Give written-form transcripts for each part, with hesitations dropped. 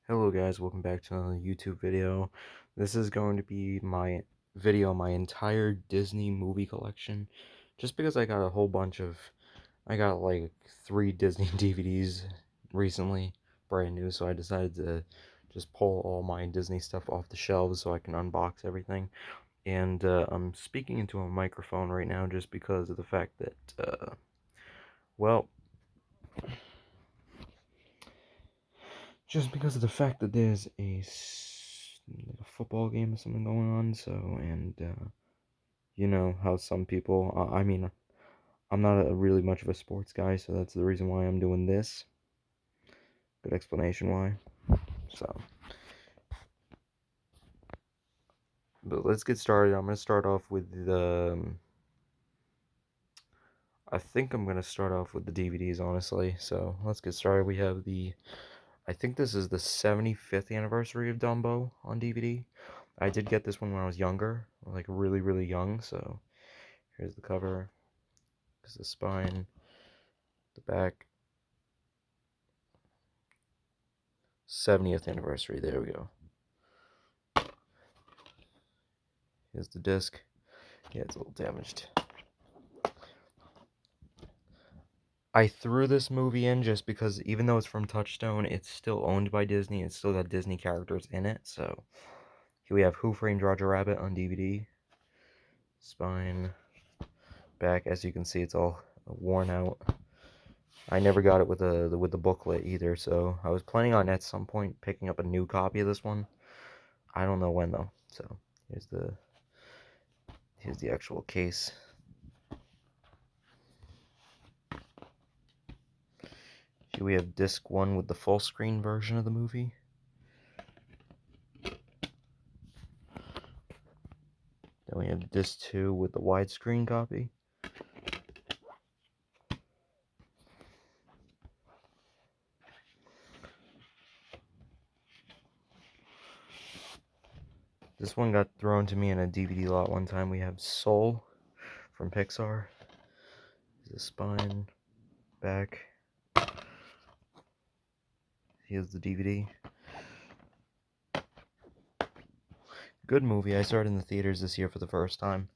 Hello guys, welcome back to another YouTube video. This is going to be my video on my entire Disney movie collection. Just because I got a whole bunch of, I got like 3 Disney DVDs recently, brand new, so I decided to just pull all my Disney stuff off the shelves so I can unbox everything. And I'm speaking into a microphone right now just because of the fact that, well, just because of the fact that there's like a football game or something going on. So, and you know how some people, I mean, I'm not really much of a sports guy, so that's the reason why I'm doing this. Good explanation why. So, but let's get started. I'm gonna start off with the. I think I'm gonna start off with the DVDs, honestly. So let's get started. We have the. I think this is the 75th anniversary of Dumbo on DVD. I did get this one when I was younger, like really, really young. So here's the cover. Here's the spine, the back. 70th anniversary. There we go. Here's the disc. Yeah, it's a little damaged. I threw this movie in just because even though it's from Touchstone, it's still owned by Disney. It's still got Disney characters in it. So here we have Who Framed Roger Rabbit on DVD. Spine, back. As you can see, it's all worn out. I never got it with the booklet either, so I was planning on at some point picking up a new copy of this one. I don't know when though. So here's the actual case. Here we have disc 1 with the full screen version of the movie. Then we have disc 2 with the widescreen copy. This one got thrown to me in a DVD lot one time. We have Soul from Pixar. Here's the spine, back. Here's the DVD. Good movie. I saw it in the theaters this year for the first time.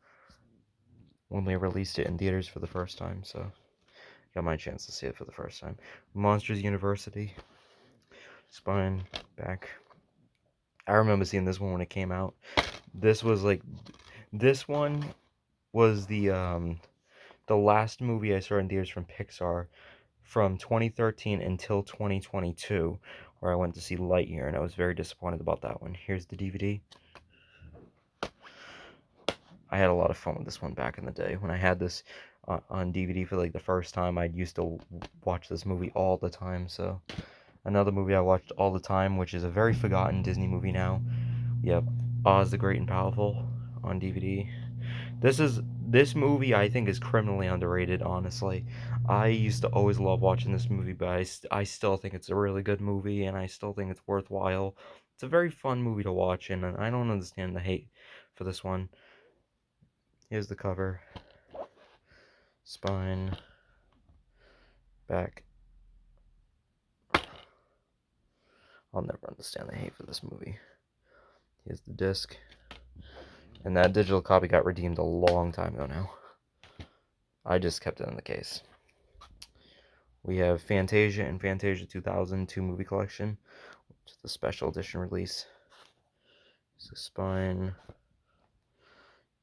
When they released it in theaters for the first time, so got my chance to see it for the first time. Monsters University. Spine, back. I remember seeing this one when it came out. This one was the last movie I saw in theaters from Pixar from 2013 until 2022, where I went to see Lightyear, and I was very disappointed about that one. Here's the DVD. I had a lot of fun with this one back in the day. When I had this on DVD for like the first time, I used to watch this movie all the time. So another movie I watched all the time, which is a very forgotten Disney movie now. Yep, Oz the Great and Powerful on DVD. This movie I think is criminally underrated, honestly. I used to always love watching this movie, but I still think it's a really good movie, and I still think it's worthwhile. It's a very fun movie to watch, and I don't understand the hate for this one. Here's the cover. Spine. Back. I'll never understand the hate for this movie. Here's the disc. And that digital copy got redeemed a long time ago now. I just kept it in the case. We have Fantasia and Fantasia 2002 movie collection, which is the special edition release. Here's the spine,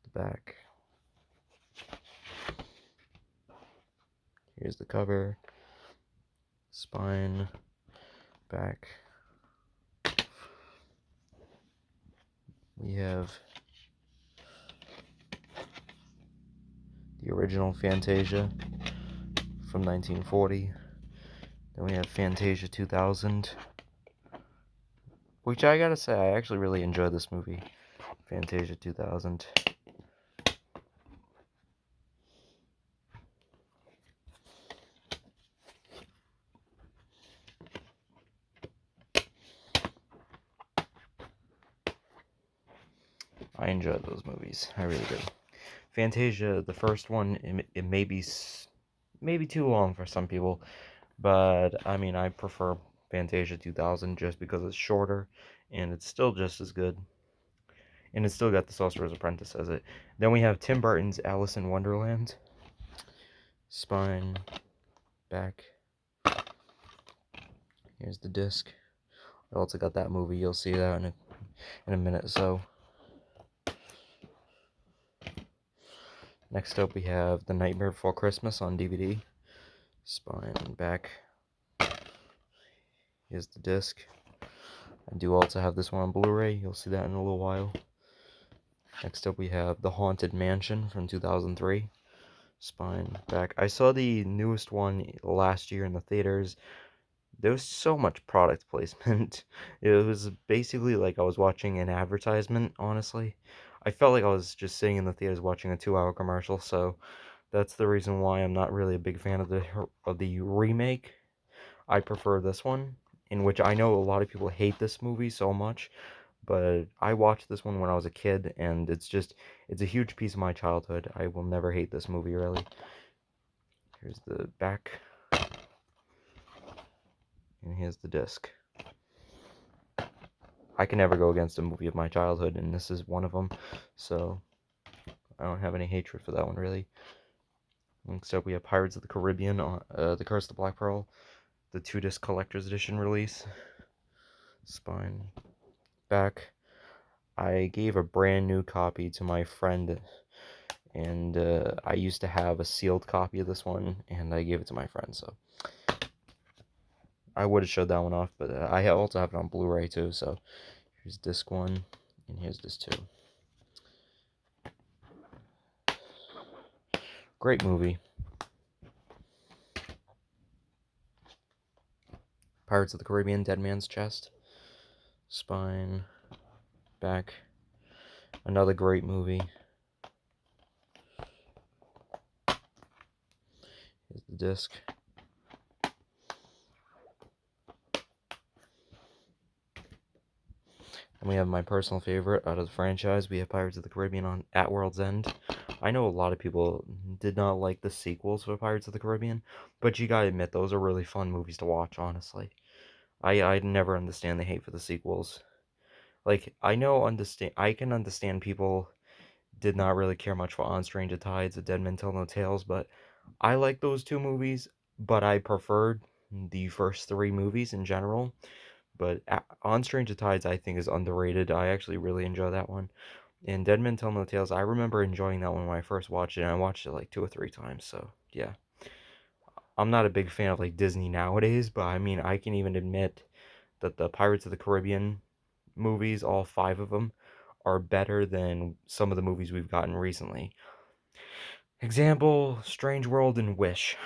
the back. Here's the cover, spine, back. We have the original Fantasia from 1940. Then we have Fantasia 2000, which I gotta say, I actually really enjoyed this movie, Fantasia 2000. I enjoyed those movies. I really did. Fantasia, the first one, it may be too long for some people, but I mean, I prefer Fantasia 2000 just because it's shorter and it's still just as good. And it's still got the Sorcerer's Apprentice as it. Then we have Tim Burton's Alice in Wonderland. Spine, back. Here's the disc. I also got that movie. You'll see that in a minute. So next up we have The Nightmare Before Christmas on DVD. Spine, back. Here's the disc. I do also have this one on Blu-ray. You'll see that in a little while. Next up we have The Haunted Mansion from 2003. Spine, back. I saw the newest one last year in the theaters. There was so much product placement. It was basically like I was watching an advertisement, honestly. I felt like I was just sitting in the theaters watching a 2-hour commercial, so that's the reason why I'm not really a big fan of the remake. I prefer this one, in which I know a lot of people hate this movie so much, but I watched this one when I was a kid, and it's a huge piece of my childhood. I will never hate this movie, really. Here's the back, and here's the disc. I can never go against a movie of my childhood, and this is one of them, so I don't have any hatred for that one, really. Next up, we have Pirates of the Caribbean, The Curse of the Black Pearl, the 2-disc collector's edition release. Spine, back. I gave a brand new copy to my friend, and I used to have a sealed copy of this one, and I gave it to my friend, so I would have showed that one off, but I also have it on Blu-ray too, so here's disc 1, and here's disc 2. Great movie. Pirates of the Caribbean, Dead Man's Chest. Spine, back. Another great movie. Here's the disc. And we have my personal favorite out of the franchise. We have Pirates of the Caribbean at World's End. I know a lot of people did not like the sequels for Pirates of the Caribbean, but you gotta admit, those are really fun movies to watch, honestly. I never understand the hate for the sequels. Like, I can understand people did not really care much for On Stranger Tides or Dead Men Tell No Tales, but I like those two movies, but I preferred the first 3 movies in general. But On Stranger Tides, I think, is underrated. I actually really enjoy that one. And Dead Men Tell No Tales, I remember enjoying that one when I first watched it, and I watched it like 2 or 3 times, so yeah. I'm not a big fan of like Disney nowadays, but I mean, I can even admit that the Pirates of the Caribbean movies, all 5 of them, are better than some of the movies we've gotten recently. Example, Strange World and Wish.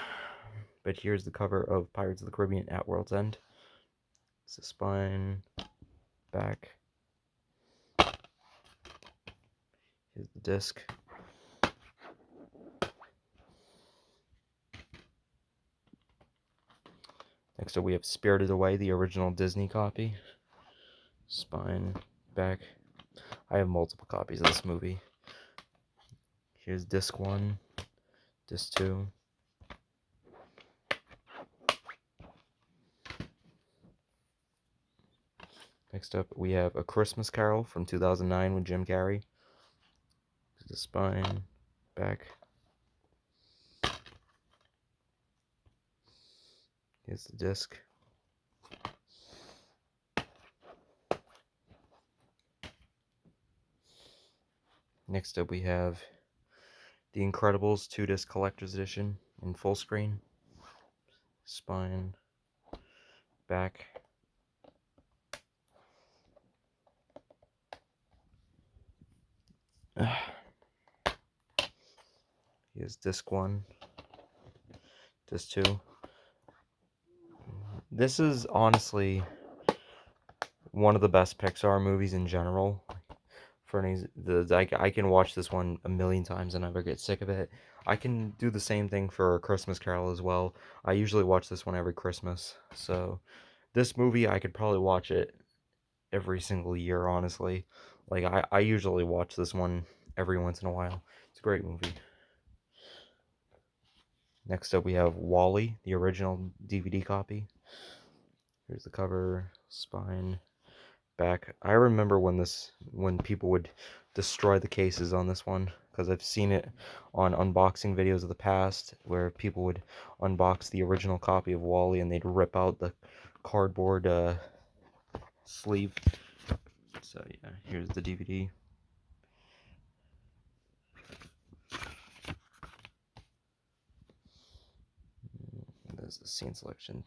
But here's the cover of Pirates of the Caribbean at World's End. It's the spine, back. Here's the disc. Next up we have Spirited Away, the original Disney copy. Spine, back. I have multiple copies of this movie. Here's disc 1, disc 2. Next up we have A Christmas Carol from 2009 with Jim Carrey. Here's the spine, back. Here's the disc. Next up we have The Incredibles 2-disc collector's edition in full screen. Spine, back. Here's disc 1, disc 2. This is honestly one of the best Pixar movies in general. I can watch this one a million times and never get sick of it. I can do the same thing for Christmas Carol as well. I usually watch this one every Christmas. So this movie, I could probably watch it every single year, honestly. Like, I usually watch this one every once in a while. It's a great movie. Next up, we have Wall-E, the original DVD copy. Here's the cover, spine, back. I remember when people would destroy the cases on this one because I've seen it on unboxing videos of the past where people would unbox the original copy of Wall-E and they'd rip out the cardboard sleeve. So yeah, here's the DVD. There's the scene selection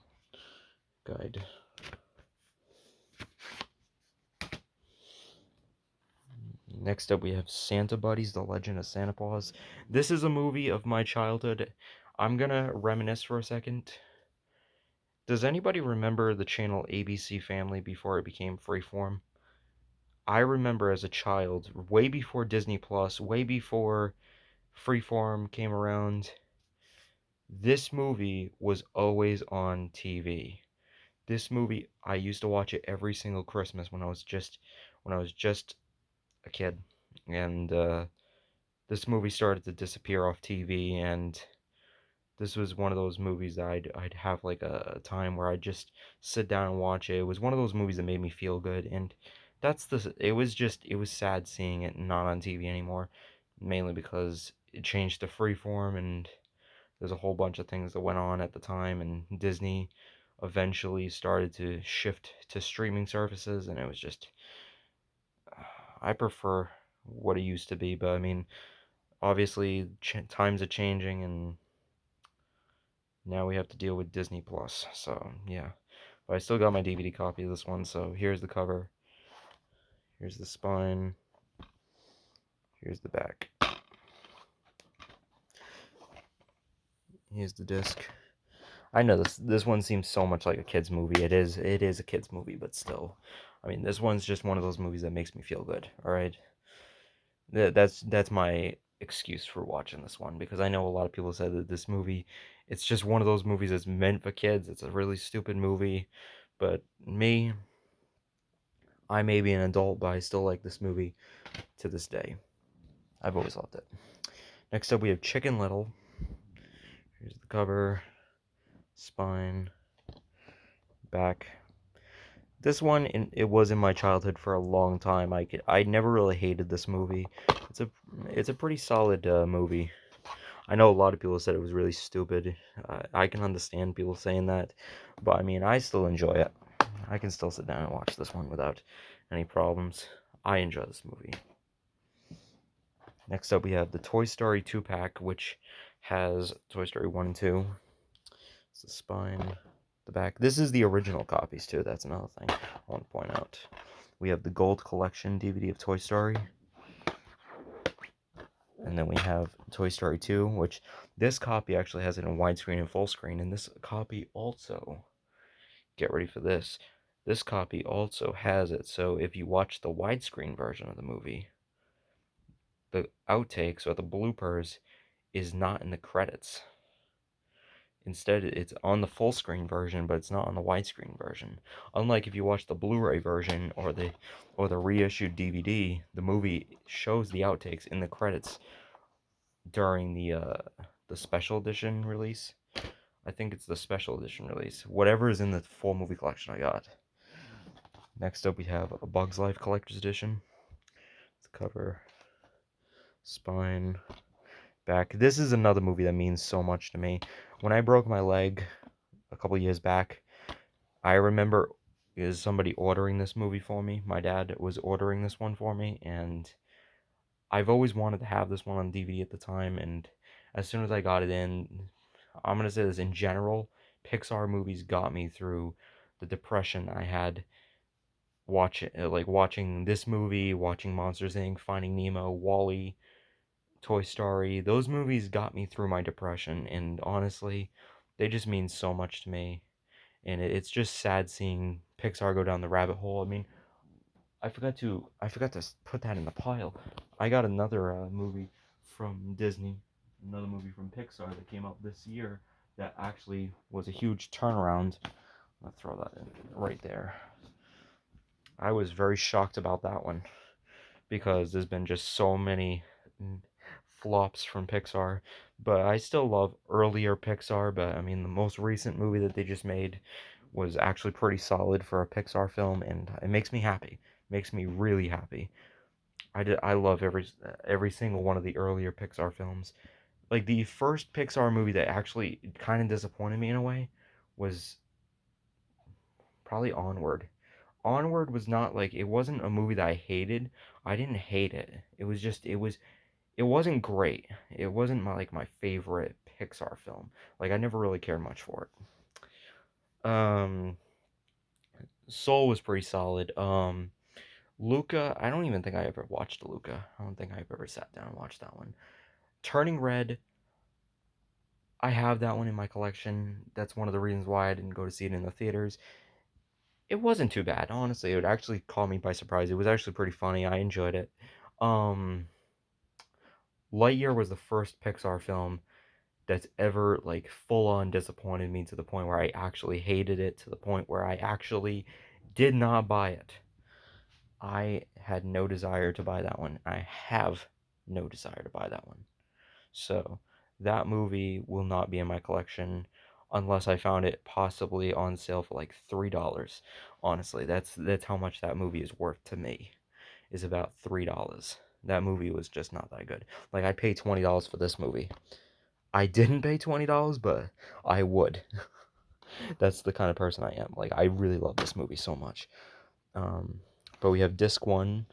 guide. Next up, we have Santa Buddies, The Legend of Santa Claus. This is a movie of my childhood. I'm gonna reminisce for a second. Does anybody remember the channel ABC Family before it became Freeform? I remember as a child, way before Disney Plus, way before Freeform came around, this movie was always on TV. This movie, I used to watch it every single Christmas when I was just a kid, and this movie started to disappear off TV, and this was one of those movies that I'd have like a time where I'd just sit down and watch it. It was one of those movies that made me feel good, and it was sad seeing it not on TV anymore, mainly because it changed to freeform, and there's a whole bunch of things that went on at the time, and Disney eventually started to shift to streaming services, and it was just I prefer what it used to be, but I mean, obviously times are changing, and now we have to deal with Disney Plus. So yeah, but I still got my DVD copy of this one. So here's the cover. Here's the spine. Here's the back. Here's the disc. I know this one seems so much like a kids movie. It is a kids movie, but still, I mean, this one's just one of those movies that makes me feel good. All right, that's my excuse for watching this one, because I know a lot of people said that this movie, it's just one of those movies that's meant for kids. It's a really stupid movie, but me, I may be an adult, but I still like this movie to this day. I've always loved it. Next up, we have Chicken Little. Here's the cover, spine, back. This one, it was in my childhood for a long time. I never really hated this movie. It's a it's a pretty solid movie. I know a lot of people said it was really stupid. I can understand people saying that, but I mean, I still enjoy it. I can still sit down and watch this one without any problems. I enjoy this movie. Next up, we have the Toy Story 2-pack, which has Toy Story 1 and 2. It's the spine, the back. This is the original copies, too. That's another thing I want to point out. We have the Gold Collection DVD of Toy Story. And then we have Toy Story 2, which this copy actually has it in widescreen and full screen. And this copy also, get ready for this, this copy also has it. So if you watch the widescreen version of the movie, the outtakes or the bloopers is not in the credits. Instead, it's on the full screen version, but it's not on the widescreen version. Unlike if you watch the Blu-ray version or the reissued DVD, the movie shows the outtakes in the credits during the special edition release. I think it's the special edition release. Whatever is in the full movie collection I got. Next up, we have a Bug's Life Collector's Edition. It's the cover, spine, back. This is another movie that means so much to me. When I broke my leg a couple years back, I remember is somebody ordering this movie for me. My dad was ordering this one for me, and I've always wanted to have this one on DVD at the time, and as soon as I got it in, I'm gonna say this in general, Pixar movies got me through the depression I had watching this movie, watching Monsters Inc., Finding Nemo, Wall-E, Toy Story. Those movies got me through my depression, and honestly, they just mean so much to me. And it's just sad seeing Pixar go down the rabbit hole. I mean, I forgot to put that in the pile. I got another movie from Disney, another movie from Pixar that came out this year that actually was a huge turnaround. I'll throw that in right there. I was very shocked about that one because there's been just so many flops from Pixar, but I still love earlier Pixar. But I mean, the most recent movie that they just made was actually pretty solid for a Pixar film, and it makes me happy. Makes me really happy. I love every single one of the earlier Pixar films. Like the first Pixar movie that actually kind of disappointed me in a way was probably Onward. Onward was not like, it wasn't a movie that I hated. I didn't hate it. It was just it wasn't great. It wasn't my favorite Pixar film. Like I never really cared much for it. Soul was pretty solid. Luca, I don't even think I ever watched Luca. I don't think I've ever sat down and watched that one. Turning Red, I have that one in my collection. That's one of the reasons why I didn't go to see it in the theaters. It wasn't too bad, honestly. It actually caught me by surprise. It was actually pretty funny. I enjoyed it. Um, Lightyear was the first Pixar film that's ever like full on disappointed me to the point where I actually hated it, to the point where I actually did not buy it. I had no desire to buy that one. I have no desire to buy that one. So that movie will not be in my collection unless I found it possibly on sale for like $3. Honestly, that's how much that movie is worth to me. Is about $3. That movie was just not that good. Like I paid $20 for this movie. I didn't pay $20, but I would. That's the kind of person I am. Like I really love this movie so much. Um, but we have disc one.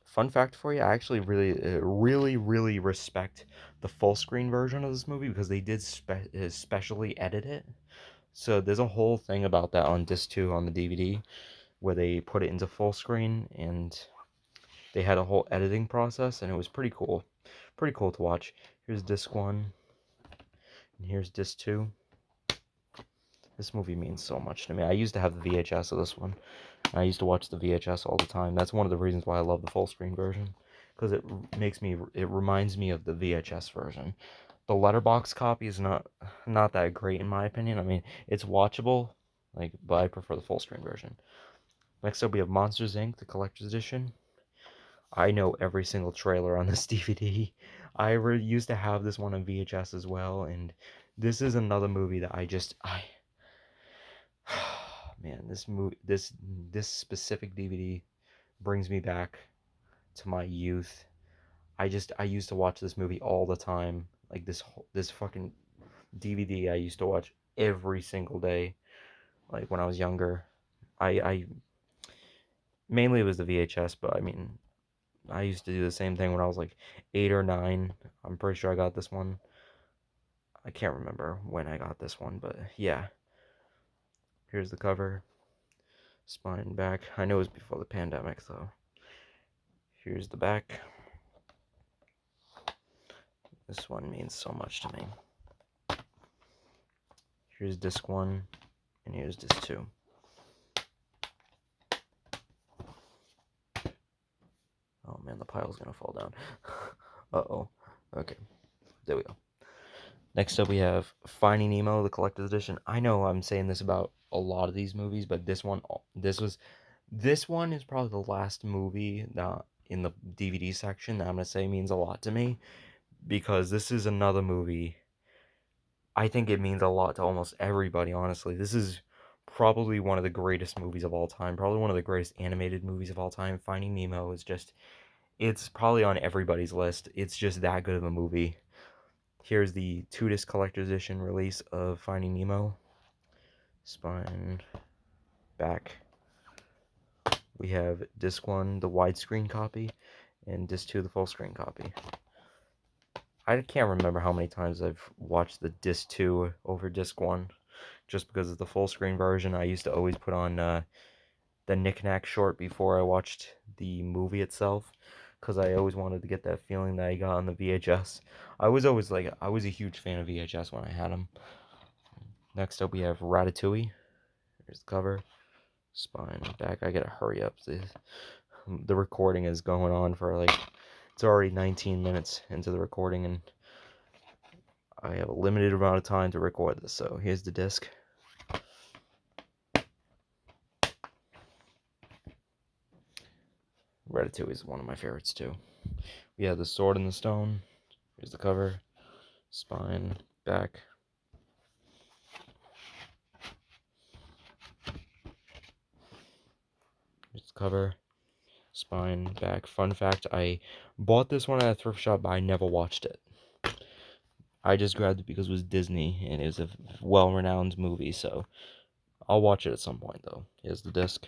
Fun fact for you, I actually really respect the full screen version of this movie because they did specially edit it. So there's a whole thing about that on disc 2 on the DVD where they put it into full screen, and they had a whole editing process, and it was pretty cool. Pretty cool to watch. Here's disc 1 and here's disc 2. This movie means so much to me. I used to have the VHS of this one. I used to watch the VHS all the time. That's one of the reasons why I love the full screen version, because it reminds me of the VHS version. The letterbox copy is not that great in my opinion. I mean, it's watchable, like, but I prefer the full screen version. Next up, we have Monsters Inc., the collector's edition. I know every single trailer on this DVD. Used to have this one on VHS as well, and this is another movie that I man, this specific DVD brings me back to my youth. I used to watch this movie all the time. Like this fucking DVD I used to watch every single day. Like when I was younger, I mainly it was the VHS, but I mean I used to do the same thing when I was like 8 or 9. I'm pretty sure I got this one. I can't remember when I got this one, but yeah. Here's the cover, spine and back. I know it was before the pandemic, though. Here's the back. This one means so much to me. Here's disc 1, and here's disc 2. Oh man, the pile's gonna fall down. Uh-oh. Okay, there we go. Next up we have Finding Nemo, the collector's edition. I know I'm saying this about a lot of these movies, but this one is probably the last movie that in the DVD section that I'm gonna say means a lot to me, because this is another movie. I think it means a lot to almost everybody, honestly. This is probably one of the greatest movies of all time, probably one of the greatest animated movies of all time. Finding Nemo is just, it's probably on everybody's list. It's just that good of a movie. Here's the 2-disc collector's edition release of Finding Nemo. Spine, back. We have disc 1, the widescreen copy, and disc 2, the full screen copy. I can't remember how many times I've watched the disc 2 over disc 1, just because of the full screen version. I used to always put on the Knick-Knack short before I watched the movie itself, because I always wanted to get that feeling that I got on the VHS. I was a huge fan of VHS when I had them. Next up we have Ratatouille. Here's the cover, spine, back. I gotta hurry up. The recording is going on for like, it's already 19 minutes into the recording, and I have a limited amount of time to record this. So here's the disc. Ratatouille is one of my favorites too. We have The Sword in the Stone. Here's the cover, spine, back. Here's the cover, spine, back. Fun fact, I bought this one at a thrift shop, but I never watched it. I just grabbed it because it was Disney, and it was a well-renowned movie, so I'll watch it at some point, though. Here's the disc.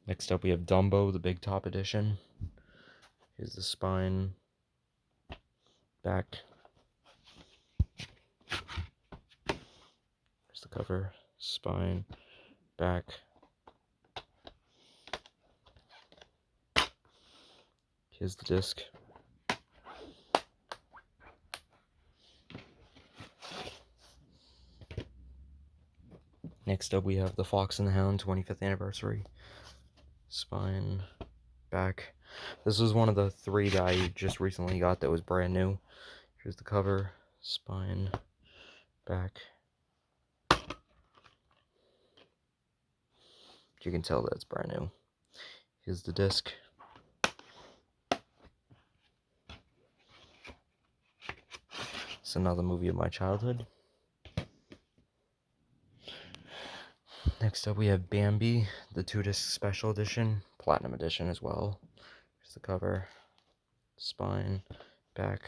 Next up, we have Dumbo, the Big Top Edition. Here's the spine, back. Here's the cover, spine, back. Here's the disc. Next up, we have The Fox and the Hound 25th Anniversary. Spine, back. This was one of the 3 that I just recently got that was brand new. Here's the cover, spine, back. You can tell that it's brand new. Here's the disc. It's another movie of my childhood. Next up, we have Bambi, the 2-disc special edition, platinum edition as well. Here's the cover, spine, back.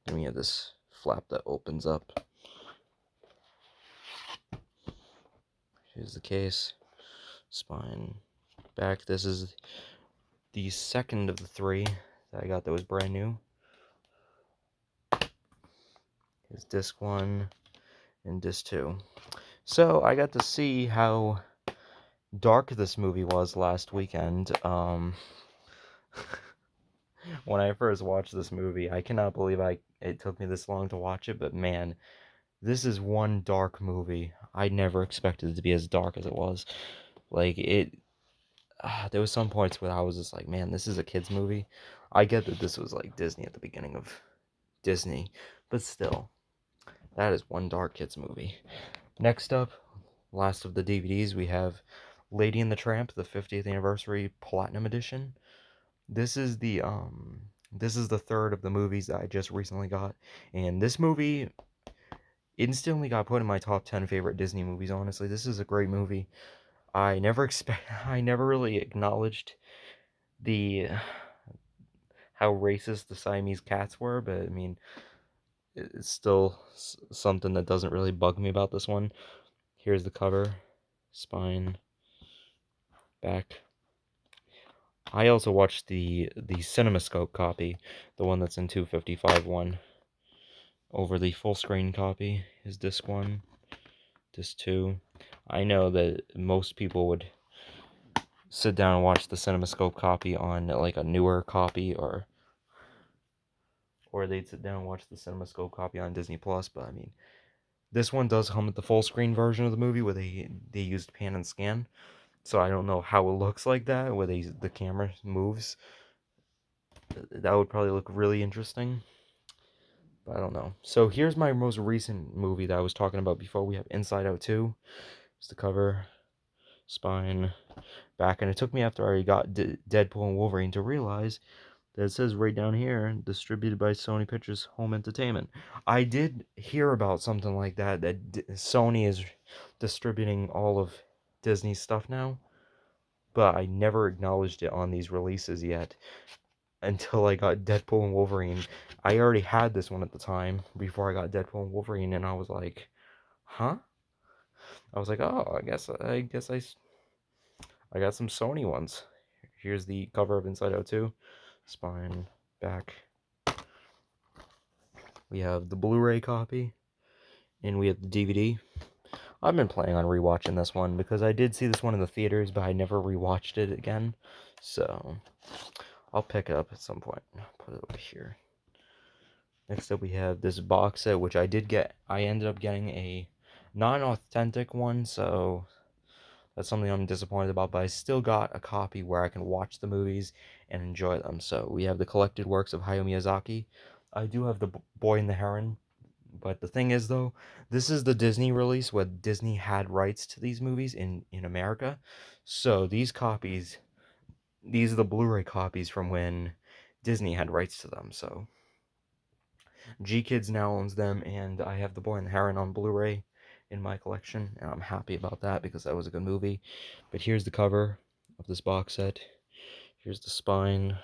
Then we have this flap that opens up. Here's the case, spine, back. This is the second of the 3 that I got that was brand new. Here's disc 1 and disc 2. So I got to see how dark this movie was last weekend. When I first watched this movie, I cannot believe it took me this long to watch it, but man, this is one dark movie. I never expected it to be as dark as it was. Like, there was some points where I was just like, man, this is a kid's movie. I get that this was like Disney at the beginning of Disney, but still, that is one dark kids movie. Next up, last of the DVDs, we have Lady and the Tramp, the 50th Anniversary Platinum Edition. This is the 3rd of the movies that I just recently got, and this movie instantly got put in my top 10 favorite Disney movies. Honestly, this is a great movie. I never really acknowledged the how racist the Siamese cats were, but I mean, it's still something that doesn't really bug me about this one. Here's the cover, spine, back. I also watched the CinemaScope copy, the one that's in 255 over the full screen copy is disc 1, disc 2. I know that most people would sit down and watch the CinemaScope copy on like a newer copy, or they'd sit down and watch the CinemaScope copy on Disney Plus, but I mean, this one does come with the full screen version of the movie where they used pan and scan. So I don't know how it looks like that, where the camera moves. That would probably look really interesting. But I don't know. So here's my most recent movie that I was talking about before. We have Inside Out 2. It's the cover, spine, back. And it took me after I got Deadpool and Wolverine to realize that it says right down here, distributed by Sony Pictures Home Entertainment. I did hear about something like that Sony is distributing all of Disney's stuff now, but I never acknowledged it on these releases yet until I got Deadpool and Wolverine. I already had this one at the time before I got Deadpool and Wolverine, and I was like, huh? I was like, oh, I got some Sony ones. Here's the cover of Inside Out 2. Spine, back. We have the Blu-ray copy, and we have the DVD. I've been planning on rewatching this one because I did see this one in the theaters, but I never rewatched it again. So I'll pick it up at some point. Put it over here. Next up, we have this box set, which I did get. I ended up getting a non-authentic one, so that's something I'm disappointed about, but I still got a copy where I can watch the movies and enjoy them. So we have the collected works of Hayao Miyazaki. I do have the Boy and the Heron, but the thing is, though, this is the Disney release where Disney had rights to these movies in America. So these are the Blu-ray copies from when Disney had rights to them. So G-Kids now owns them, and I have The Boy and the Heron on Blu-ray in my collection, and I'm happy about that because that was a good movie. But here's the cover of this box set. Here's the spine.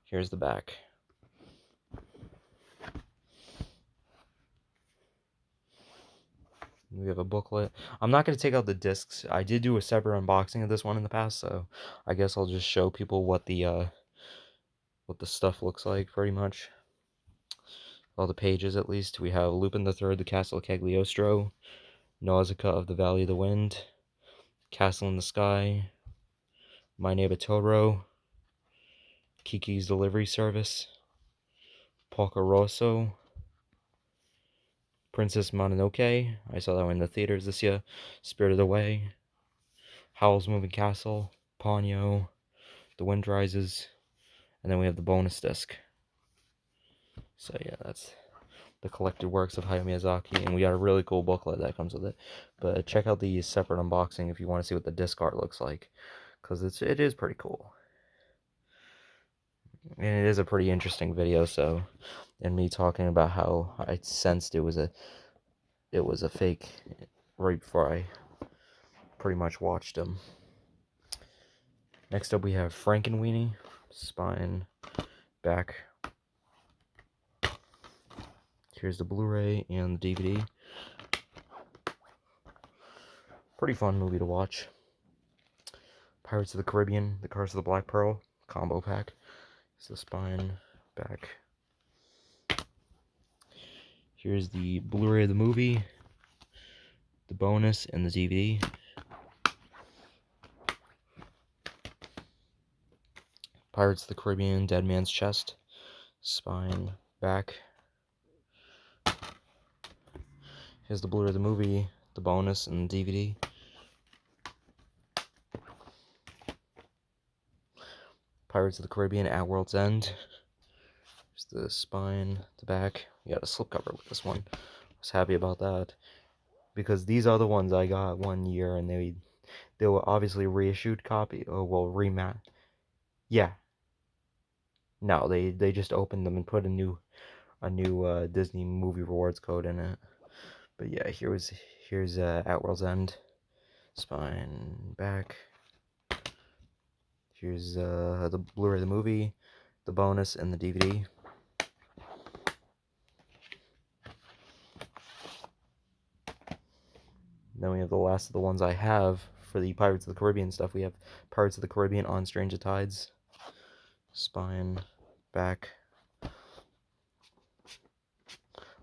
Here's the back. We have a booklet. I'm not going to take out the discs. I did do a separate unboxing of this one in the past, so I guess I'll just show people what the stuff looks like, pretty much. All the pages, at least. We have Lupin III, The Castle of Cagliostro, Nausicaa of the Valley of the Wind, Castle in the Sky, My Neighbor Totoro, Kiki's Delivery Service, Porco Rosso, Princess Mononoke. I saw that one in the theaters this year. Spirited Away, Howl's Moving Castle, Ponyo, The Wind Rises, and then we have the bonus disc. So yeah, that's the collected works of Hayao Miyazaki, and we got a really cool booklet that comes with it. But check out the separate unboxing if you want to see what the disc art looks like, because it is pretty cool. And it is a pretty interesting video, so, and me talking about how I sensed it was a fake right before I pretty much watched him. Next up we have Frankenweenie, spine, back. Here's the Blu-ray and the DVD. Pretty fun movie to watch. Pirates of the Caribbean, The Curse of the Black Pearl, combo pack. It's the spine, back. Here's the Blu-ray of the movie, the bonus, and the DVD. Pirates of the Caribbean, Dead Man's Chest, spine, back. Here's the Blu-ray of the movie, the bonus, and the DVD. Pirates of the Caribbean, At World's End. Here's the spine, the back. We got a slipcover with this one. I was happy about that, because these are the ones I got one year, and they were obviously reissued copy. Oh well, Yeah. No, they just opened them and put a new Disney movie rewards code in it. But yeah, here's At World's End, spine, back. Here's the Blu-ray of the movie, the bonus, and the DVD. Then we have the last of the ones I have for the Pirates of the Caribbean stuff. We have Pirates of the Caribbean on Stranger Tides, spine, back.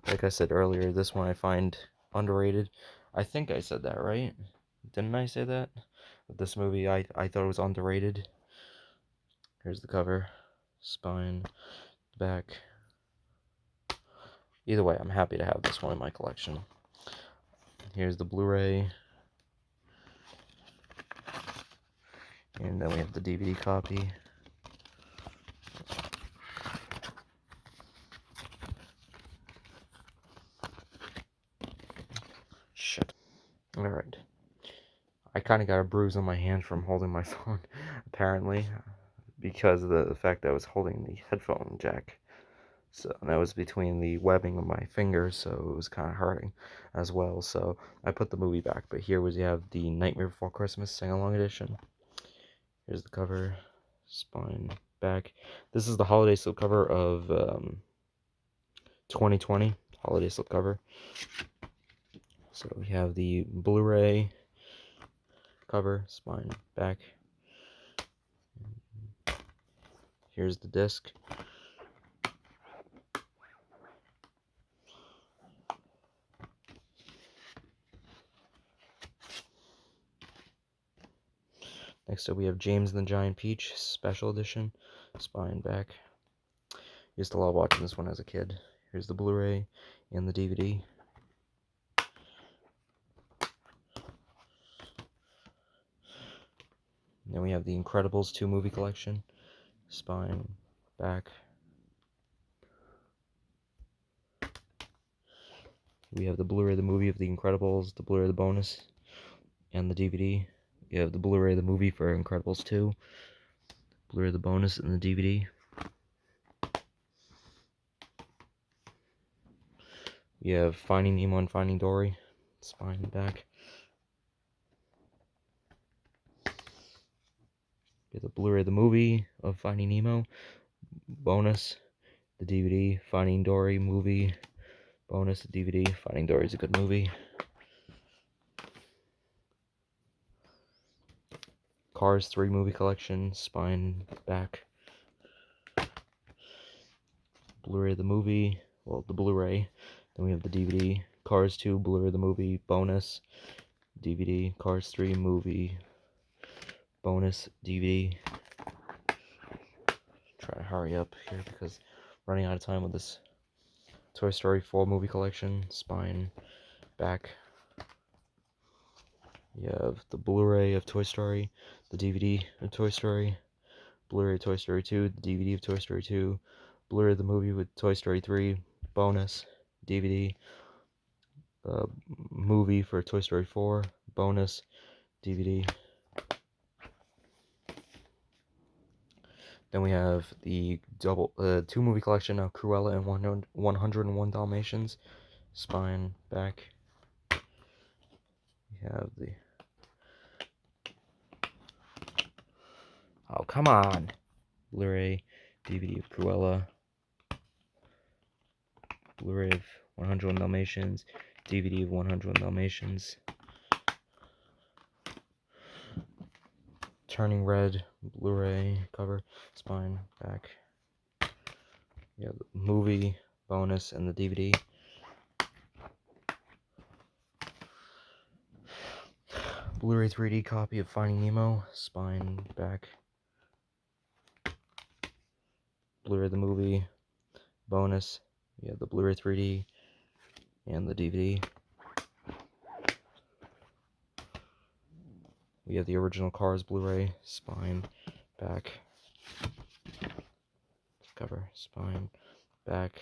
Like I said earlier, this one I find underrated. I think I said that, right? Didn't I say that? This movie, I thought it was underrated. Here's the cover, spine, back. Either way, I'm happy to have this one in my collection. Here's the Blu-ray. And then we have the DVD copy. Shit. Alright. I kind of got a bruise on my hand from holding my phone, apparently, because of the fact that I was holding the headphone jack. So that was between the webbing of my fingers, so it was kind of hurting as well. So I put the movie back. But here you have the Nightmare Before Christmas sing-along edition. Here's the cover, spine, back. This is the holiday slipcover of 2020 holiday slipcover. So we have the Blu-ray cover, spine, back. Here's the disc. Next up we have James and the Giant Peach Special Edition, spine, back. Used to love watching this one as a kid. Here's the Blu-ray and the DVD. Then we have the Incredibles 2 movie collection, spine, back. We have the Blu-ray of the movie of The Incredibles, the Blu-ray of the bonus, and the DVD. We have the Blu-ray of the movie for Incredibles 2, Blu-ray of the bonus, and the DVD. We have Finding Nemo and Finding Dory, spine and back. We have the Blu-ray the movie of Finding Nemo, bonus. The DVD, Finding Dory movie, bonus. The DVD, Finding Dory is a good movie. Cars 3 movie collection, spine, back. Blu-ray the movie, well, the Blu-ray. Then we have the DVD, Cars 2, Blu-ray the movie, bonus. DVD, Cars 3 movie, bonus. DVD. Try to hurry up here because I'm running out of time with this Toy Story 4 movie collection, spine, back. You have the Blu-ray of Toy Story, the DVD of Toy Story, Blu-ray of Toy Story 2, the DVD of Toy Story 2, Blu-ray of the movie with Toy Story 3, bonus, DVD, movie for Toy Story 4, bonus, DVD. Then we have the two movie collection of Cruella and 101 Dalmatians, spine, back. We have the... Oh, come on! Blu-ray, DVD of Cruella, Blu-ray of 101 Dalmatians, DVD of 101 Dalmatians, Turning Red, Blu-ray cover, spine, back. Yeah, the movie, bonus, and the DVD. Blu-ray 3D copy of Finding Nemo, spine, back. Blu-ray the movie, bonus. Yeah, the Blu-ray 3D and the DVD. We have the original Cars Blu-ray, spine, back. Cover, spine, back.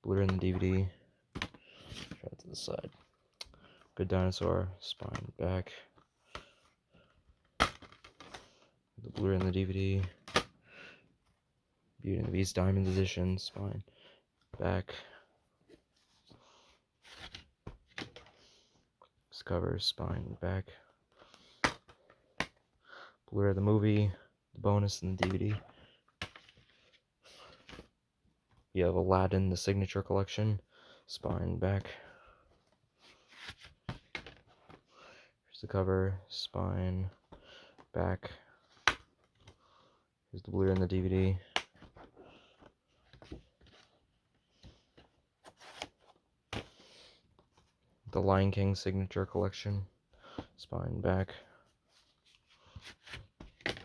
Blu-ray and the DVD. Try it to the side. Good Dinosaur, spine, back. The Blu-ray and the DVD. Beauty and the Beast Diamond Edition, spine, back. Cover, spine, back. Blu-ray the movie, the bonus, and the DVD. You have Aladdin, the Signature Collection, spine, back. Here's the cover, spine, back. Here's the Blu-ray and the DVD. The Lion King Signature Collection, spine, back. Here's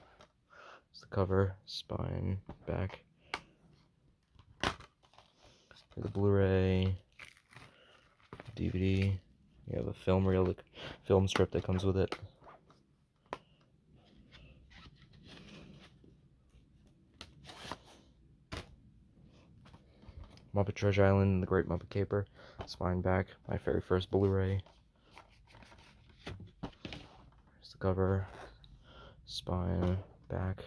the cover, spine, back. Here's the Blu-ray, DVD. You have a film reel, film strip that comes with it. Muppet Treasure Island and the Great Muppet Caper, spine, back. My very first Blu-ray. Here's the cover, spine, back.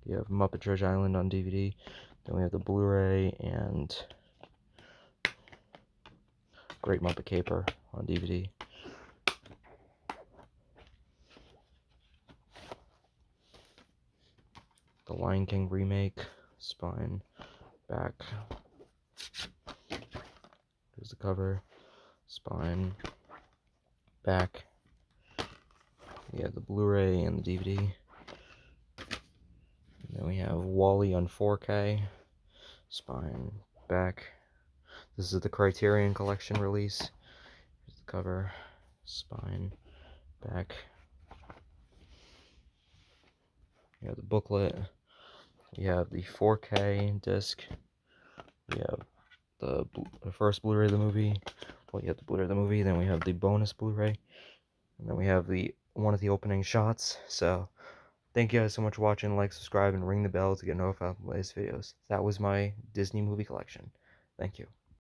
You have Muppet Treasure Island on DVD. Then we have the Blu-ray and Great Muppet Caper on DVD. The Lion King remake, spine, back. Here's the cover, spine, back. We have the Blu-ray and the DVD. And then we have WALL-E on 4K, spine, back. This is the Criterion Collection release. Here's the cover, spine, back. You have the booklet. We have the 4K disc. We have the first Blu-ray of the movie. Well, you have the Blu-ray of the movie. Then we have the bonus Blu-ray. And then we have the one of the opening shots. So, thank you guys so much for watching. Like, subscribe, and ring the bell to get notified of the latest videos. That was my Disney movie collection. Thank you.